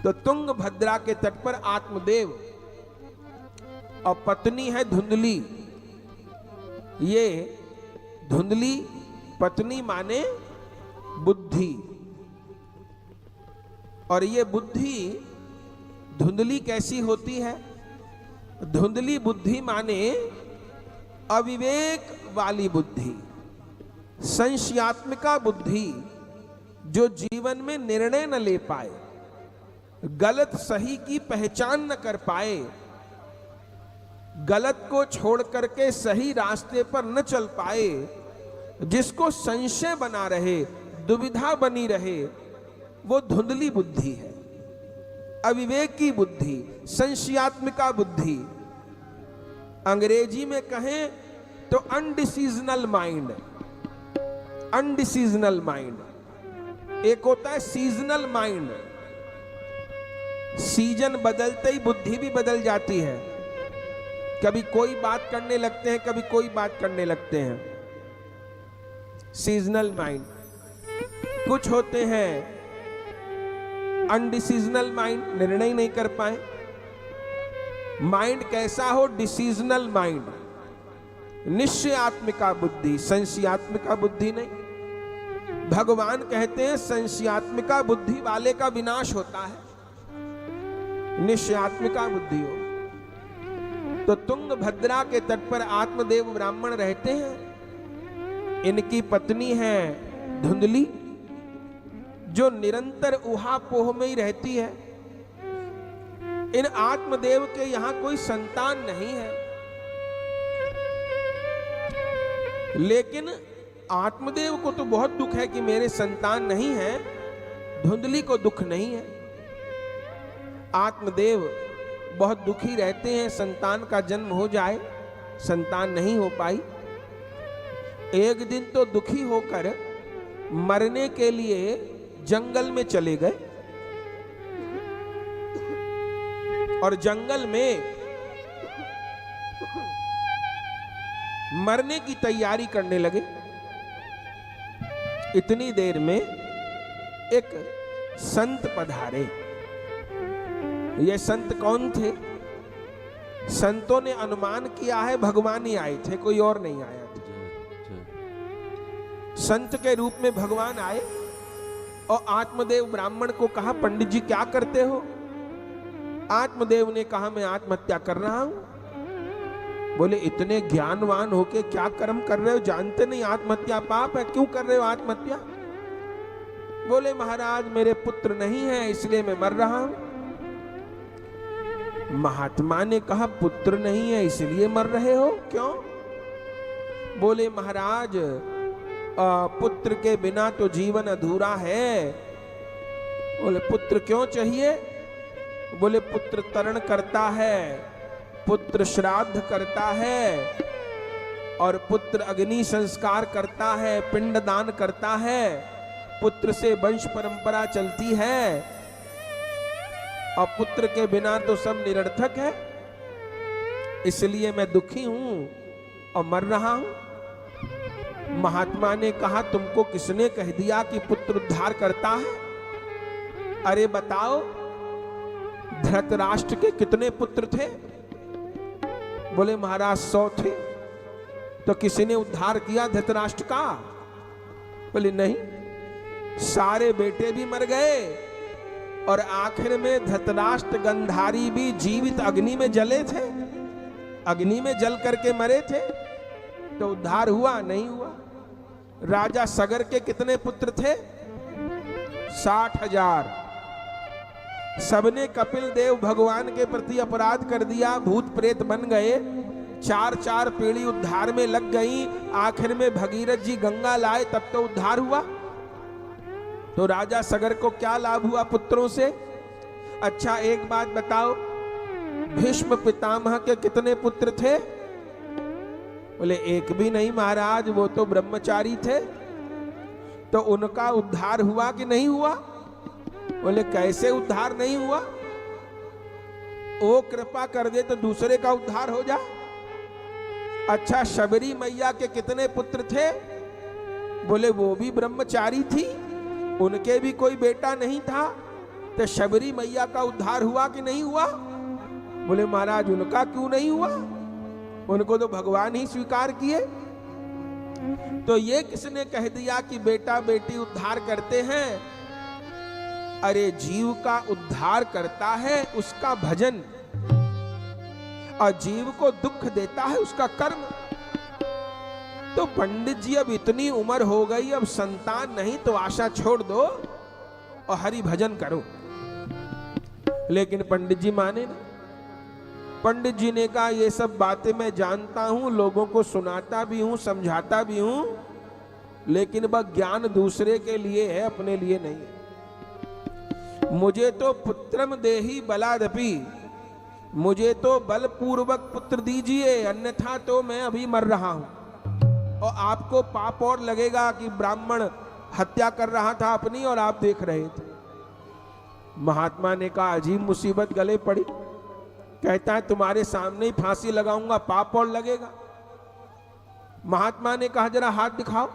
तो तुंगभद्रा के तट पर आत्मदेव और पत्नी है धुंधली। ये धुंधली पत्नी माने बुद्धि, और ये बुद्धि धुंधली कैसी होती है? धुंधली बुद्धि माने अविवेक वाली बुद्धि, संशयात्मिका बुद्धि, जो जीवन में निर्णय न ले पाए, गलत सही की पहचान न कर पाए, गलत को छोड़ करके सही रास्ते पर न चल पाए, जिसको संशय बना रहे, दुविधा बनी रहे, वो धुंधली बुद्धि है, अविवेक की बुद्धि, संशयात्मिका बुद्धि। अंग्रेजी में कहें तो अनडिसीजनल माइंड। अनडिसीजनल माइंड एक होता है सीजनल माइंड, सीजन बदलते ही बुद्धि भी बदल जाती है। कभी कोई बात करने लगते हैं, कभी कोई बात करने लगते हैं, सीजनल माइंड। कुछ होते हैं अनडिसीजनल माइंड, निर्णय नहीं कर पाए। माइंड कैसा हो? डिसीजनल माइंड, निश्चयात्मिका बुद्धि, संशयात्मिका बुद्धि नहीं। भगवान कहते हैं संशयात्मिका बुद्धि वाले का विनाश होता है, निश्चयात्मिका बुद्धि हो। तो तुंगभद्रा के तट पर आत्मदेव ब्राह्मण रहते हैं। इनकी पत्नी है धुंधली, जो निरंतर उहापोह में ही रहती है। इन आत्मदेव के यहां कोई संतान नहीं है, लेकिन आत्मदेव को तो बहुत दुख है कि मेरे संतान नहीं है, धुंधली को दुख नहीं है। आत्मदेव बहुत दुखी रहते हैं, संतान का जन्म हो जाए, संतान नहीं हो पाई। एक दिन तो दुखी होकर मरने के लिए जंगल में चले गए, और जंगल में मरने की तैयारी करने लगे। इतनी देर में एक संत पधारे। ये संत कौन थे? संतों ने अनुमान किया है भगवान ही आए थे, कोई और नहीं आया था। संत के रूप में भगवान आए और आत्मदेव ब्राह्मण को कहा, पंडित जी क्या करते हो? आत्मदेव ने कहा, मैं आत्महत्या कर रहा हूं। बोले, इतने ज्ञानवान होके क्या कर्म कर रहे हो? जानते नहीं आत्महत्या पाप है, क्यों कर रहे हो आत्महत्या? बोले, महाराज मेरे पुत्र नहीं है इसलिए मैं मर रहा हूं। महात्मा ने कहा, पुत्र नहीं है इसलिए मर रहे हो, क्यों? बोले, महाराज पुत्र के बिना तो जीवन अधूरा है। बोले, पुत्र क्यों चाहिए? बोले, पुत्र तरण करता है, पुत्र श्राद्ध करता है, और पुत्र अग्नि संस्कार करता है, पिंडदान करता है, पुत्र से वंश परंपरा चलती है, और पुत्र के बिना तो सब निरर्थक है, इसलिए मैं दुखी हूं और मर रहा हूं। महात्मा ने कहा, तुमको किसने कह दिया कि पुत्र उद्धार करता है? अरे बताओ, धृतराष्ट्र के कितने पुत्र थे? बोले, महाराज 100 थे। तो किसी ने उद्धार किया धृतराष्ट्र का? बोले, नहीं, सारे बेटे भी मर गए, और आखिर में धृतराष्ट्र गंधारी भी जीवित अग्नि में जले थे, अग्नि में जल करके मरे थे। तो उद्धार हुआ? नहीं हुआ। राजा सगर के कितने पुत्र थे? 60,000। सबने कपिल देव भगवान के प्रति अपराध कर दिया, भूत प्रेत बन गए, 4-4 पीढ़ी उद्धार में लग गई। आखिर में भगीरथ जी गंगा लाए, तब तो उद्धार हुआ। तो राजा सगर को क्या लाभ हुआ पुत्रों से? अच्छा एक बात बताओ, भीष्म पितामह के कितने पुत्र थे? बोले, एक भी नहीं महाराज, वो तो ब्रह्मचारी थे। तो उनका उद्धार हुआ कि नहीं हुआ? बोले, कैसे उद्धार नहीं हुआ? वो कृपा कर दे तो दूसरे का उद्धार हो जा। अच्छा, शबरी मैया के कितने पुत्र थे? बोले, वो भी ब्रह्मचारी थी, उनके भी कोई बेटा नहीं था। तो शबरी मैया का उद्धार हुआ कि नहीं हुआ? बोले महाराज उनका क्यों नहीं हुआ, उनको तो भगवान ही स्वीकार किए। तो ये किसने कह दिया कि बेटा बेटी उद्धार करते हैं? अरे जीव का उद्धार करता है उसका भजन, और जीव को दुख देता है उसका कर्म। तो पंडित जी अब इतनी उम्र हो गई, अब संतान नहीं तो आशा छोड़ दो और हरि भजन करो। लेकिन पंडित जी माने ना। पंडित जी ने कहा ये सब बातें मैं जानता हूं, लोगों को सुनाता भी हूं, समझाता भी हूं, लेकिन वह ज्ञान दूसरे के लिए है, अपने लिए नहीं है। मुझे तो पुत्रम देहि बलादपि, मुझे तो बलपूर्वक पुत्र दीजिए, अन्यथा तो मैं अभी मर रहा हूं। और आपको पाप और लगेगा कि ब्राह्मण हत्या कर रहा था अपनी और आप देख रहे थे। महात्मा ने कहा अजीब मुसीबत गले पड़ी। कहता है तुम्हारे सामने ही फांसी लगाऊंगा, पाप और लगेगा। महात्मा ने कहा जरा हाथ दिखाओ।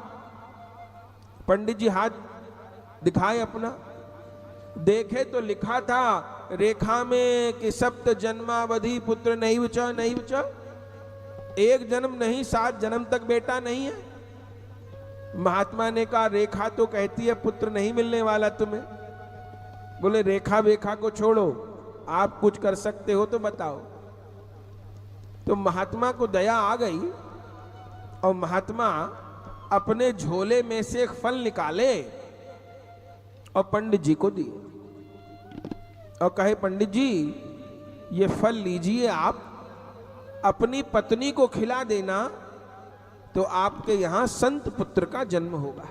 पंडित जी हाथ दिखाए अपना, देखे तो लिखा था रेखा में कि सप्त जन्मावधि पुत्र नहीं बचा, नहीं बचा, एक जन्म नहीं 7 जन्म तक बेटा नहीं है। महात्मा ने कहा रेखा तो कहती है पुत्र नहीं मिलने वाला तुम्हें। बोले रेखा वेखा को छोड़ो, आप कुछ कर सकते हो तो बताओ। तो महात्मा को दया आ गई और महात्मा अपने झोले में से एक फल निकाले और पंडित जी को दिए और कहे पंडित जी ये फल लीजिए, आप अपनी पत्नी को खिला देना तो आपके यहां संत पुत्र का जन्म होगा।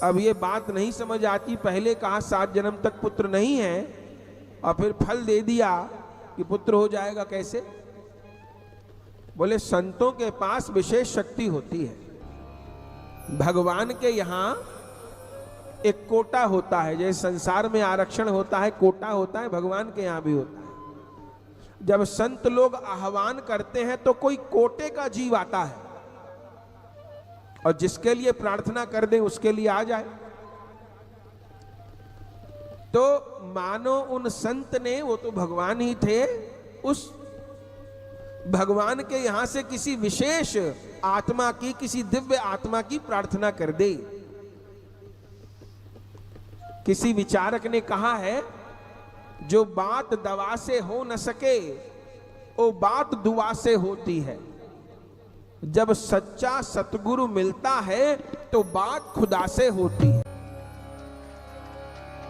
अब ये बात नहीं समझ आती, पहले कहा 7 जन्म तक पुत्र नहीं है और फिर फल दे दिया कि पुत्र हो जाएगा कैसे? बोले संतों के पास विशेष शक्ति होती है। भगवान के यहां एक कोटा होता है, जैसे संसार में आरक्षण होता है, कोटा होता है, भगवान के यहां भी होता है। जब संत लोग आह्वान करते हैं तो कोई कोटे का जीव आता है और जिसके लिए प्रार्थना कर दें उसके लिए आ जाए। तो मानो उन संत ने, वो तो भगवान ही थे, उस भगवान के यहां से किसी विशेष आत्मा की, किसी दिव्य आत्मा की प्रार्थना कर दे। किसी विचारक ने कहा है जो बात दवा से हो न सके वो बात दुआ से होती है। जब सच्चा सतगुरु मिलता है तो बात खुदा से होती है।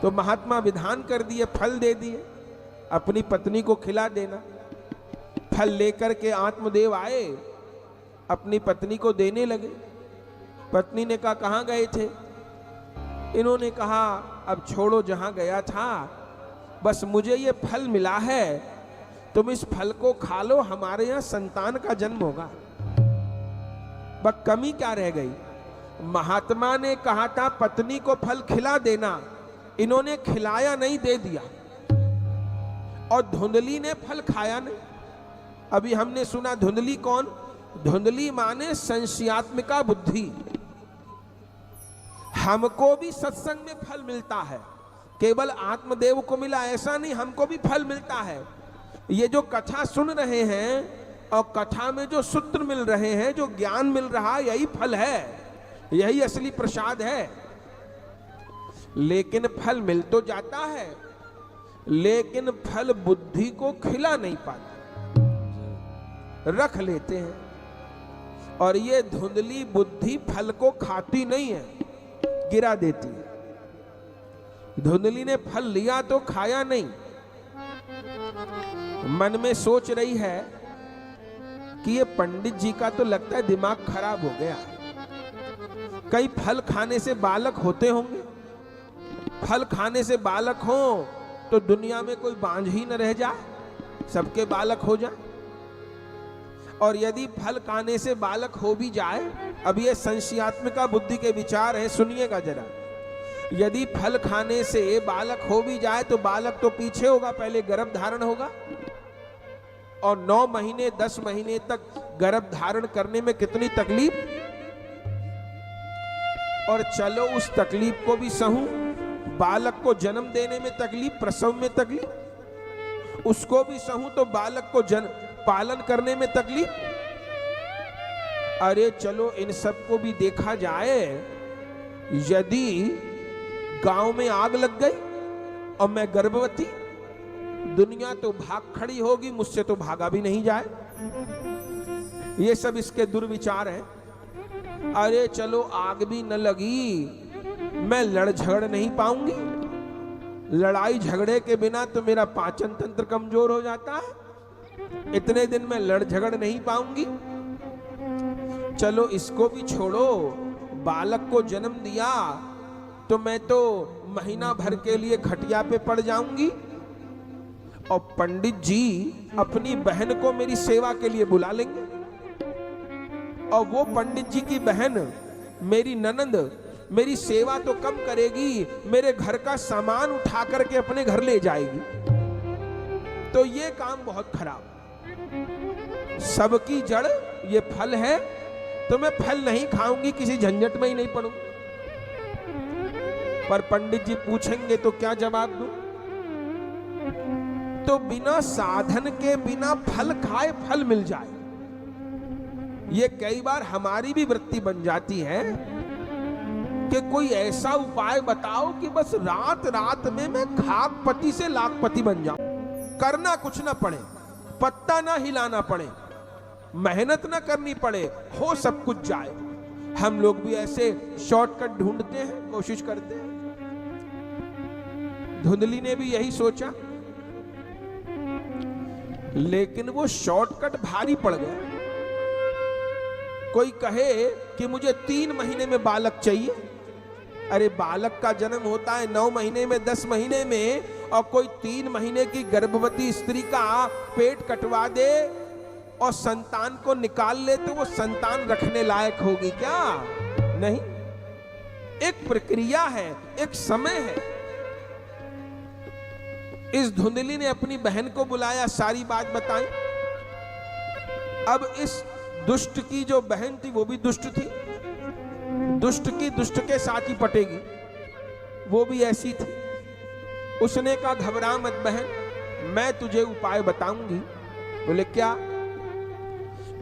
तो महात्मा विधान कर दिए, फल दे दिए, अपनी पत्नी को खिला देना। फल लेकर के आत्मदेव आए, अपनी पत्नी को देने लगे। पत्नी ने कहा कहाँ गए थे? इन्होंने कहा अब छोड़ो जहां गया था, बस मुझे ये फल मिला है, तुम इस फल को खा लो, हमारे यहां संतान का जन्म होगा। बस कमी क्या रह गई? महात्मा ने कहा था पत्नी को फल खिला देना, इन्होंने खिलाया नहीं, दे दिया। और धुंधली ने फल खाया नहीं। अभी हमने सुना धुंधली कौन? धुंधली माने संशयात्मिका बुद्धि। हमको भी सत्संग में फल मिलता है, केवल आत्मदेव को मिला ऐसा नहीं, हमको भी फल मिलता है। ये जो कथा सुन रहे हैं और कथा में जो सूत्र मिल रहे हैं, जो ज्ञान मिल रहा है, यही फल है, यही असली प्रसाद है। लेकिन फल मिल तो जाता है, लेकिन फल बुद्धि को खिला नहीं पाता, रख लेते हैं। और ये धुंधली बुद्धि फल को खाती नहीं है, गिरा देती है। धुंधली ने फल लिया तो खाया नहीं, मन में सोच रही है कि ये पंडित जी का तो लगता है दिमाग खराब हो गया। कई फल खाने से बालक होते होंगे, फल खाने से बालक हो तो दुनिया में कोई बांझ ही न रह जाए, सबके बालक हो जाए। और यदि फल खाने से बालक हो भी जाए, अब ये संशयात्मिका बुद्धि के विचार है, सुनिएगा जरा। यदि फल खाने से बालक हो भी जाए तो बालक तो पीछे होगा, पहले गर्भ धारण होगा, और 9 महीने 10 महीने तक गर्भ धारण करने में कितनी तकलीफ। और चलो उस तकलीफ को भी सहूं, बालक को जन्म देने में तकलीफ, प्रसव में तकलीफ, उसको भी सहूं तो बालक को पालन करने में तकलीफ। अरे चलो इन सबको भी देखा जाए। यदि गांव में आग लग गई और मैं गर्भवती, दुनिया तो भाग खड़ी होगी, मुझसे तो भागा भी नहीं जाए। ये सब इसके दुर्विचार हैं। अरे चलो आग भी न लगी, मैं लड़ झगड़ नहीं पाऊंगी। लड़ाई झगड़े के बिना तो मेरा पाचन तंत्र कमजोर हो जाता है, इतने दिन में लड़ झगड़ नहीं पाऊंगी। चलो इसको भी छोड़ो, बालक को जन्म दिया तो मैं तो महीना भर के लिए खटिया पे पड़ जाऊंगी, और पंडित जी अपनी बहन को मेरी सेवा के लिए बुला लेंगे, और वो पंडित जी की बहन मेरी ननंद मेरी सेवा तो कम करेगी, मेरे घर का सामान उठा करके अपने घर ले जाएगी। तो ये काम बहुत खराब। सबकी जड़ ये फल है, तो मैं फल नहीं खाऊंगी, किसी झंझट में ही नहीं पड़ूंगी। पर पंडित जी पूछेंगे तो क्या जवाब दूं? तो बिना साधन के, बिना फल खाए फल मिल जाए, ये कई बार हमारी भी वृत्ति बन जाती है कि कोई ऐसा उपाय बताओ कि बस रात रात में मैं खाकपति से लाखपति बन जाऊं, करना कुछ ना पड़े, पत्ता ना हिलाना पड़े, मेहनत ना करनी पड़े, हो सब कुछ जाए। हम लोग भी ऐसे शॉर्टकट ढूंढते हैं, कोशिश करते हैं। धुंधली ने भी यही सोचा, लेकिन वो शॉर्टकट भारी पड़ गया। कोई कहे कि मुझे 3 महीने में बालक चाहिए, अरे बालक का जन्म होता है 9 महीने में, 10 महीने में, और कोई 3 महीने की गर्भवती स्त्री का पेट कटवा दे और संतान को निकाल ले तो वो संतान रखने लायक होगी क्या? नहीं। एक प्रक्रिया है, एक समय है। इस धुंधली ने अपनी बहन को बुलाया, सारी बात बताई। अब इस दुष्ट की जो बहन थी वो भी दुष्ट थी, दुष्ट की दुष्ट के साथ ही पटेगी, वो भी ऐसी थी। उसने कहा घबरा मत बहन, मैं तुझे उपाय बताऊंगी। बोले क्या?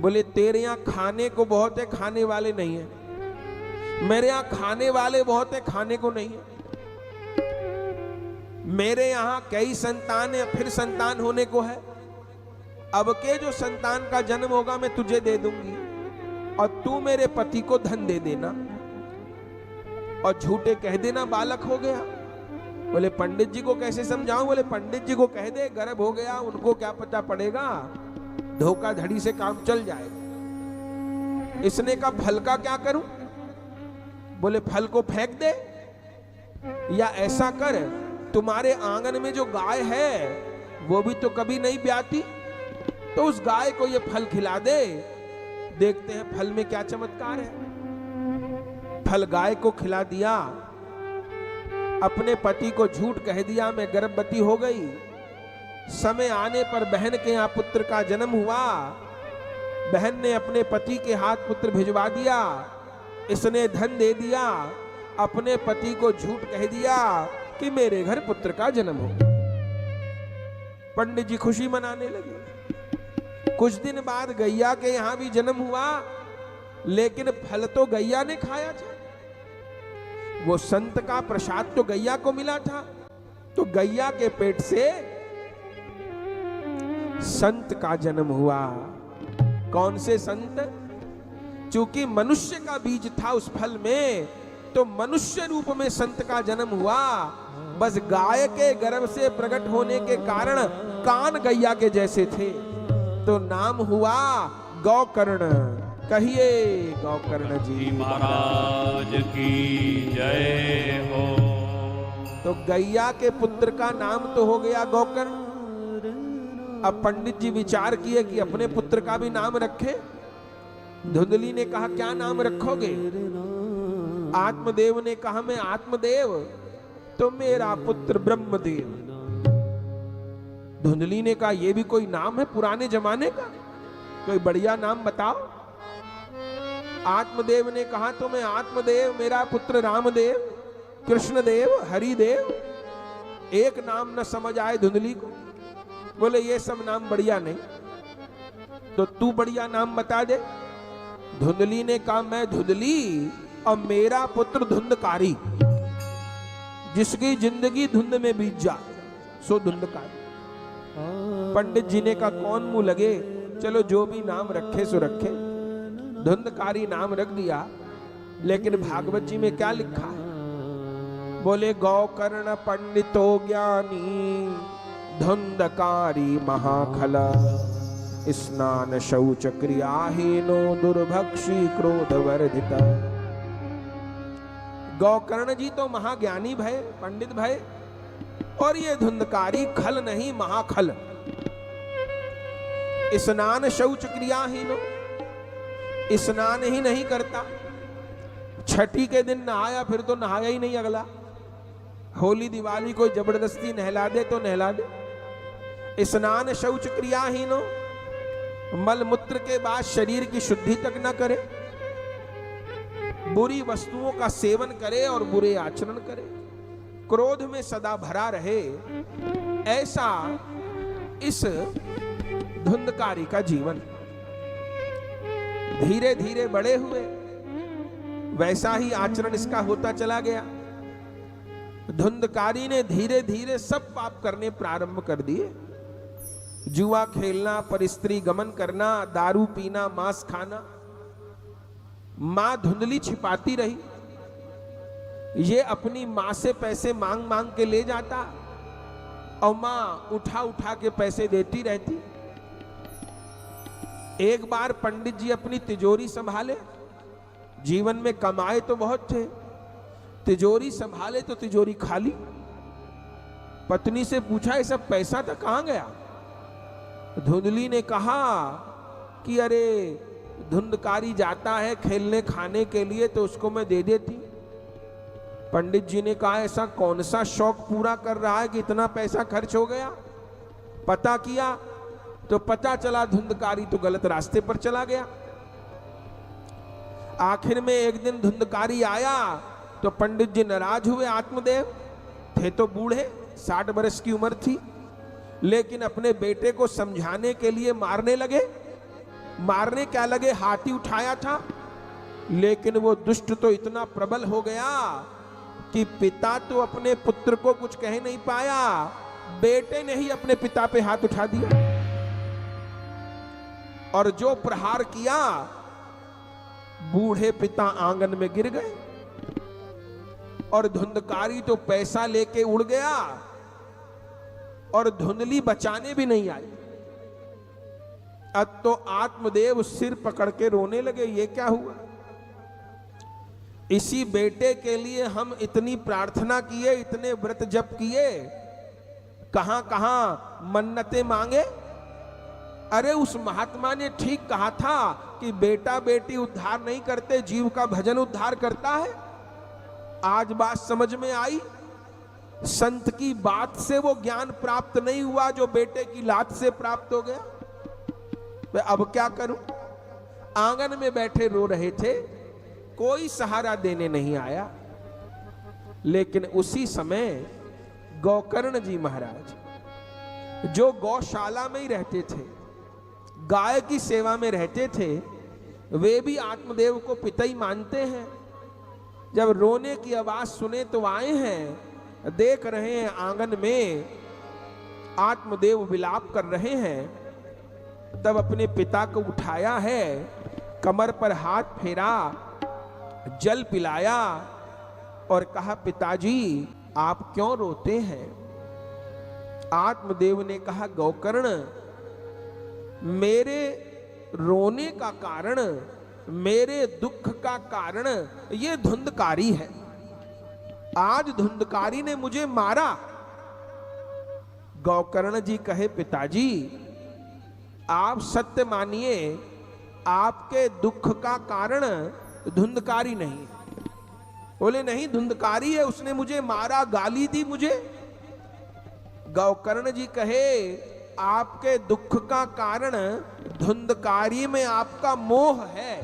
बोले तेरे यहां खाने को बहुत है, खाने वाले नहीं है। मेरे यहां खाने वाले बहुत है, खाने को नहीं है। मेरे यहां कई संतान है, फिर संतान होने को है। अब के जो संतान का जन्म होगा मैं तुझे दे दूंगी, और तू मेरे पति को धन दे देना, और झूठे कह देना बालक हो गया। बोले पंडित जी को कैसे समझाऊं? बोले पंडित जी को कह दे गर्भ हो गया, उनको क्या पता पड़ेगा, धोखाधड़ी से काम चल जाएगा। इसने कहा फल का क्या करूं? बोले फल को फेंक दे, या ऐसा कर तुम्हारे आंगन में जो गाय है वो भी तो कभी नहीं ब्याती, तो उस गाय को ये फल खिला दे, देखते हैं फल में क्या चमत्कार है। फल गाय को खिला दिया, अपने पति को झूठ कह दिया मैं गर्भवती हो गई। समय आने पर बहन के यहाँ पुत्र का जन्म हुआ, बहन ने अपने पति के हाथ पुत्र भिजवा दिया, इसने धन दे दिया, अपने पति को झूठ कह दिया कि मेरे घर पुत्र का जन्म हो। पंडित जी खुशी मनाने लगे। कुछ दिन बाद गैया के यहां भी जन्म हुआ, लेकिन फल तो गैया ने खाया था, वो संत का प्रसाद तो गैया को मिला था। तो गैया के पेट से संत का जन्म हुआ। कौन से संत? चूंकि मनुष्य का बीज था उस फल में, तो मनुष्य रूप में संत का जन्म हुआ। बस गाय के गर्भ से प्रकट होने के कारण कान गैया के जैसे थे, तो नाम हुआ गौकर्ण। कहिए गौकर्ण जी महाराज की जय हो। तो गैया के पुत्र का नाम तो हो गया गौकर्ण। अब पंडित जी विचार किए कि अपने पुत्र का भी नाम रखे। धुंधली ने कहा क्या नाम रखोगे? आत्मदेव ने कहा मैं आत्मदेव, तो मेरा पुत्र ब्रह्मदेव। धुंधली ने कहा यह भी कोई नाम है पुराने जमाने का, कोई बढ़िया नाम बताओ। आत्मदेव ने कहा तो मैं आत्मदेव, मेरा पुत्र रामदेव, कृष्णदेव, हरिदेव, एक नाम न समझ आए धुंधली को। बोले ये सब नाम बढ़िया नहीं, तो तू बढ़िया नाम बता दे। धुंधली ने कहा मैं धुंधली और मेरा पुत्र धुंधकारी, जिसकी जिंदगी धुंध में बीत जा सो धुंधकारी। पंडित जी ने कहा कौन मुंह लगे, चलो जो भी नाम रखे सो रखे। धुंधकारी नाम रख दिया, लेकिन भागवत जी में क्या लिखा है? बोले गौकर्ण पंडितो ज्ञानी धुंधकारी महाखल, स्नान शौच क्रियाहीनो दुर्भक्षी क्रोध वर्धित। गौकर्ण जी तो महाज्ञानी भय, पंडित भय, और ये धुंधकारी खल नहीं महाखल। स्नान शौच क्रियाहीनो, स्नान ही नहीं करता, छठी के दिन नहाया फिर तो नहाया ही नहीं अगला। होली दिवाली कोई जबरदस्ती नहला दे तो नहला दे। स्नान शौच क्रियाहीनो, मल मूत्र के बाद शरीर की शुद्धि तक न करे, बुरी वस्तुओं का सेवन करे और बुरे आचरण करे, क्रोध में सदा भरा रहे, ऐसा इस धुंधकारी का जीवन। धीरे धीरे बड़े हुए, वैसा ही आचरण इसका होता चला गया। धुंधकारी ने धीरे धीरे सब पाप करने प्रारंभ कर दिए। जुआ खेलना, परस्त्री गमन करना, दारू पीना, मांस खाना। मां धुंधली छिपाती रही, ये अपनी मां से पैसे मांग मांग के ले जाता और मां उठा उठा के पैसे देती रहती। एक बार पंडित जी अपनी तिजोरी संभाले, जीवन में कमाए तो बहुत थे, तिजोरी संभाले तो तिजोरी खाली। पत्नी से पूछा ये सब पैसा था कहां गया? धुंधली ने कहा कि अरे धुंधकारी जाता है खेलने खाने के लिए तो उसको मैं दे देती। पंडित जी ने कहा ऐसा कौन सा शौक पूरा कर रहा है कि इतना पैसा खर्च हो गया? पता किया तो पता चला धुंधकारी तो गलत रास्ते पर चला गया। आखिर में एक दिन धुंधकारी आया तो पंडित जी नाराज हुए। आत्मदेव थे तो बूढ़े, 60 बरस की उम्र थी, लेकिन अपने बेटे को समझाने के लिए मारने लगे। मारने क्या लगे, हाथी उठाया था, लेकिन वो दुष्ट तो इतना प्रबल हो गया कि पिता तो अपने पुत्र को कुछ कह नहीं पाया, बेटे ने ही अपने पिता पे हाथ उठा दिया और जो प्रहार किया, बूढ़े पिता आंगन में गिर गए और धुंधकारी तो पैसा लेके उड़ गया और धुंधली बचाने भी नहीं आई। अब तो आत्मदेव सिर पकड़ के रोने लगे, ये क्या हुआ? इसी बेटे के लिए हम इतनी प्रार्थना किए, इतने व्रत जप किए, कहां कहां मन्नतें मांगे। अरे उस महात्मा ने ठीक कहा था कि बेटा बेटी उद्धार नहीं करते, जीव का भजन उद्धार करता है। आज बात समझ में आई। संत की बात से वो ज्ञान प्राप्त नहीं हुआ जो बेटे की लात से प्राप्त हो गया। मैं अब क्या करूं? आंगन में बैठे रो रहे थे, कोई सहारा देने नहीं आया। लेकिन उसी समय गौकर्ण जी महाराज जो गौशाला में ही रहते थे, गाय की सेवा में रहते थे, वे भी आत्मदेव को पिता ही मानते हैं। जब रोने की आवाज सुने तो आए हैं, देख रहे हैं आंगन में आत्मदेव विलाप कर रहे हैं। तब अपने पिता को उठाया है, कमर पर हाथ फेरा, जल पिलाया और कहा पिताजी आप क्यों रोते हैं? आत्मदेव ने कहा गौकर्ण, मेरे रोने का कारण, मेरे दुख का कारण ये धुंधकारी है। आज धुंधकारी ने मुझे मारा। गौकर्ण जी कहे पिताजी आप सत्य मानिए, आपके दुख का कारण धुंधकारी नहीं। बोले नहीं धुंधकारी है, उसने मुझे मारा, गाली दी मुझे। गौकर्ण जी कहे आपके दुख का कारण धुंधकारी में आपका मोह है,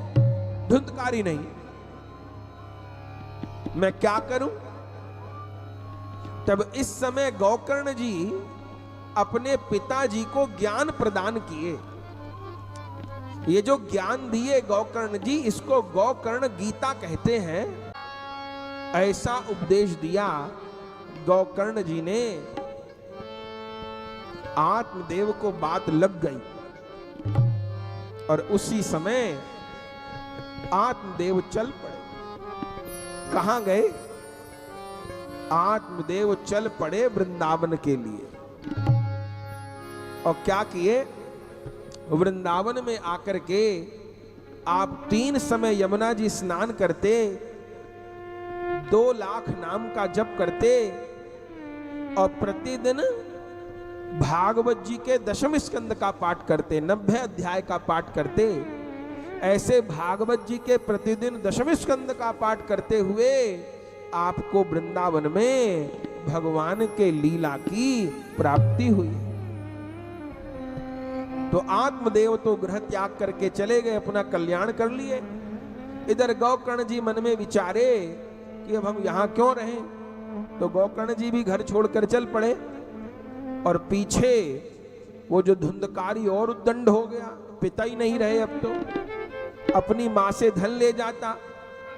धुंधकारी नहीं। मैं क्या करूं? तब इस समय गोकर्ण जी अपने पिताजी को ज्ञान प्रदान किए। ये जो ज्ञान दिए गोकर्ण जी, इसको गोकर्ण गीता कहते हैं। ऐसा उपदेश दिया गोकर्ण जी ने, आत्मदेव को बात लग गई और उसी समय आत्मदेव चल पड़े। कहां गए? आत्मदेव चल पड़े वृंदावन के लिए। और क्या किए? वृंदावन में आकर के आप 3 समय यमुना जी स्नान करते, 2 लाख नाम का जप करते और प्रतिदिन भागवत जी के 10वें स्कंद का पाठ करते, 90 अध्याय का पाठ करते। ऐसे भागवत जी के प्रतिदिन 10वें स्कंद का पाठ करते हुए आपको वृंदावन में भगवान के लीला की प्राप्ति हुई। तो आत्मदेव तो गृह त्याग करके चले गए, अपना कल्याण कर लिए। इधर गोकर्ण जी मन में विचारे कि अब हम यहां क्यों रहें। तो गोकर्ण जी भी घर छोड़कर चल पड़े और पीछे वो जो धुंधकारी और उद्दंड हो गया, पिता ही नहीं रहे अब तो। अपनी माँ से धन ले जाता,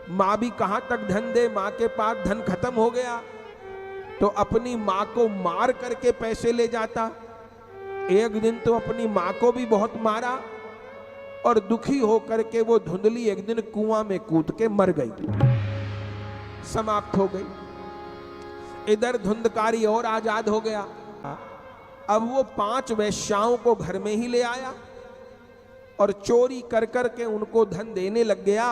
माँ भी कहां तक धन दे, माँ के पास धन खत्म हो गया तो अपनी माँ को मार करके पैसे ले जाता। एक दिन तो अपनी माँ को भी बहुत मारा और दुखी होकर के वो धुंधली एक दिन कुआं में कूद के मर गई, समाप्त हो गई। इधर धुंधकारी और आजाद हो गया। अब वो 5 वैश्याओं को घर में ही ले आया और चोरी कर कर के उनको धन देने लग गया।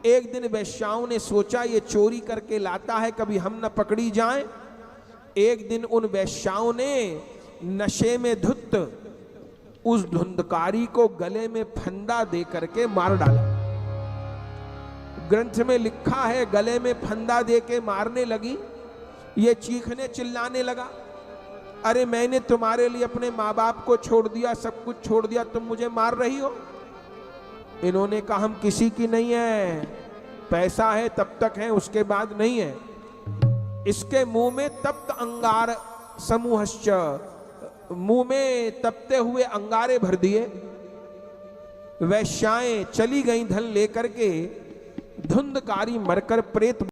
एक दिन वैश्याओं ने सोचा ये चोरी करके लाता है, कभी हम न पकड़ी जाएं। एक दिन उन वैश्याओं ने नशे में धुत उस धुंधकारी को गले में फंदा दे करके मार डाला। ग्रंथ में लिखा है गले में फंदा दे के मारने लगी। ये चीखने चिल्लाने लगा, अरे मैंने तुम्हारे लिए अपने माँ बाप को छोड़ दिया, सब कुछ छोड़ दिया, तुम मुझे मार रही हो। इन्होंने कहा हम किसी की नहीं है, पैसा है तब तक है, उसके बाद नहीं है। इसके मुंह में तप्त अंगार समूहश्च, मुंह में तपते हुए अंगारे भर दिए। वैश्याएं चली गई धन लेकर के, धुंधकारी मरकर प्रेत